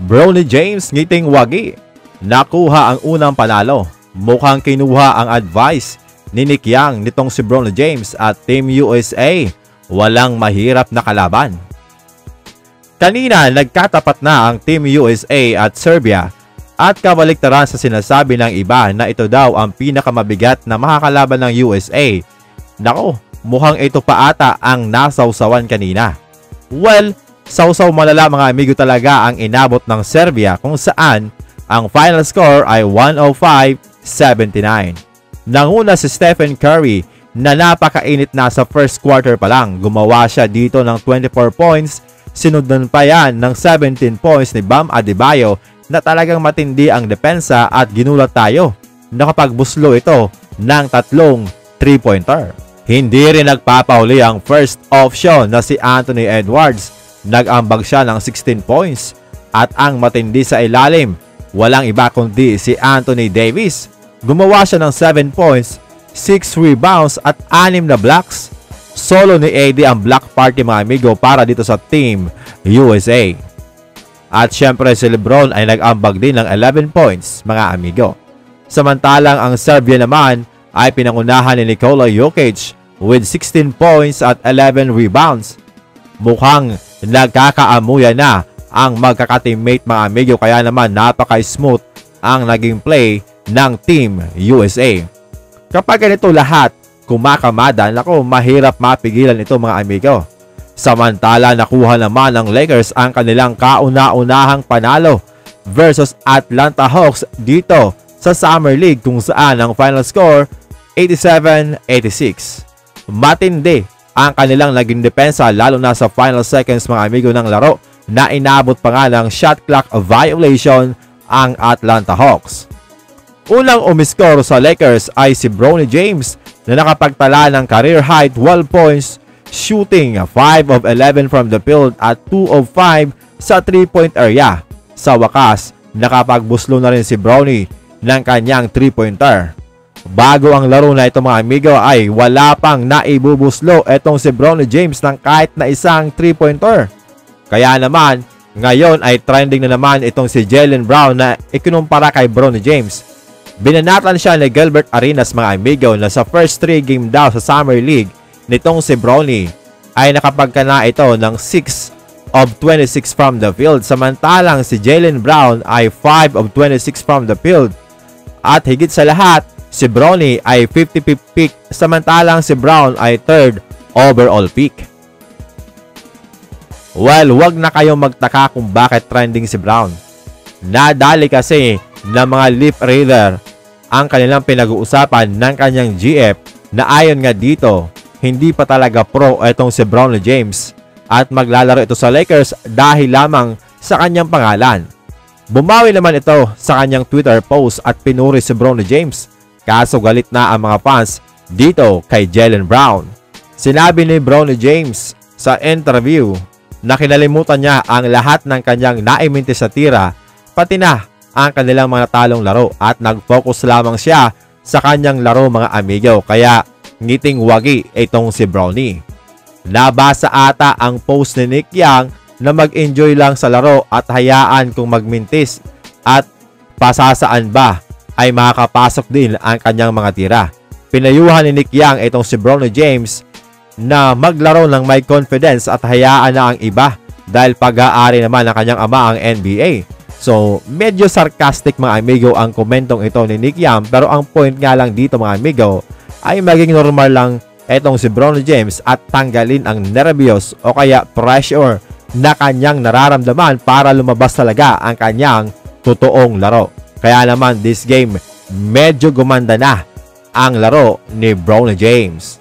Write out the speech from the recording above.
Bronny James ngiting wagi. Nakuha ang unang panalo. Mukhang kinuha ang advice ni Nick Young nitong si Bronny James at Team USA. Walang mahirap na kalaban. Kanina nagkatapat na ang Team USA at Serbia at kabaliktaran sa sinasabi ng iba na ito daw ang pinakamabigat na makakalaban ng USA. Nako, mukhang ito pa ata ang nasawsawan kanina. Well, sawsaw malala mga amigo talaga ang inabot ng Serbia kung saan ang final score ay 105-79. Nanguna si Stephen Curry na napakainit na sa first quarter pa lang. Gumawa siya dito ng 24 points. Sinundan pa yan ng 17 points ni Bam Adebayo na talagang matindi ang depensa at ginulat tayo. Nakapagbuslo ito ng tatlong 3-pointer. Hindi rin nagpapauli ang first option na si Anthony Edwards. Nag-ambag siya ng 16 points at ang matindi sa ilalim, walang iba kundi si Anthony Davis. Gumawa siya ng 7 points, 6 rebounds at 6 na blocks. Solo ni AD ang block party mga amigo para dito sa Team USA. At syempre si LeBron ay nag-ambag din ng 11 points mga amigo. Samantalang ang Serbia naman ay pinangunahan ni Nikola Jokic with 16 points at 11 rebounds. Mukhang nagkakaamuyan na ang magkaka-teammate mga amigo, kaya naman napaka-smooth ang naging play ng Team USA. Kapag ganito lahat kumakamada, nako, mahirap mapigilan ito mga amigo. Samantala nakuha naman ng Lakers ang kanilang kauna-unahang panalo versus Atlanta Hawks dito sa Summer League kung saan ang final score 87-86. Matindi ang kanilang naging depensa lalo na sa final seconds mga amigo ng laro na inabot pa nga ng shot clock violation ang Atlanta Hawks. Unang umiskor sa Lakers ay si Bronny James na nakapagtala ng career high 12 points, shooting 5 of 11 from the field at 2 of 5 sa 3-point area. Sa wakas, nakapagbuslo na rin si Bronny ng kanyang 3-pointer. Bago ang laro na ito mga amigo ay wala pang naibubuslo itong si Bronny James ng kahit na isang 3-pointer. Kaya naman, ngayon ay trending na naman itong si Jaylen Brown na ikinumpara kay Bronny James. Binanatan siya ni Gilbert Arenas mga amigo na sa first 3 game daw sa Summer League nitong si Bronny ay nakapagkana ito ng 6 of 26 from the field. Samantalang si Jaylen Brown ay 5 of 26 from the field. At higit sa lahat, si Bronny ay 55th pick, samantalang si Brown ay 3rd overall pick. Well, wag na kayong magtaka kung bakit trending si Brown. Nadali kasi ng mga Leaf Raider ang kanilang pinag-uusapan ng kanyang GF na ayon nga dito, hindi pa talaga pro itong si Bronny James at maglalaro ito sa Lakers dahil lamang sa kanyang pangalan. Bumawi naman ito sa kanyang Twitter post at pinuri si Bronny James. Kaso galit na ang mga fans dito kay Jaylen Brown. Sinabi ni Bronny James sa interview na kinalimutan niya ang lahat ng kanyang naiminti sa tira, pati na ang kanilang mga talong laro at nag-focus lamang siya sa kanyang laro mga amigo. Kaya ngiting wagi itong si Bronny. Nabasa ata ang post ni Nick Young na mag-enjoy lang sa laro at hayaan kung magmintis at pasasaan ba ay makakapasok din ang kanyang mga tira. Pinayuhan ni Nick Young itong si Bronny James na maglaro ng may confidence at hayaan na ang iba dahil pag-aari naman ng kanyang ama ang NBA. So, medyo sarcastic mga amigo ang komentong ito ni Nick Young, pero ang point nga lang dito mga amigo ay maging normal lang itong si Bronny James at tanggalin ang nervyos o kaya pressure na kanyang nararamdaman para lumabas talaga ang kanyang totoong laro. Kaya naman this game medyo gumanda na ang laro ni Bronny James.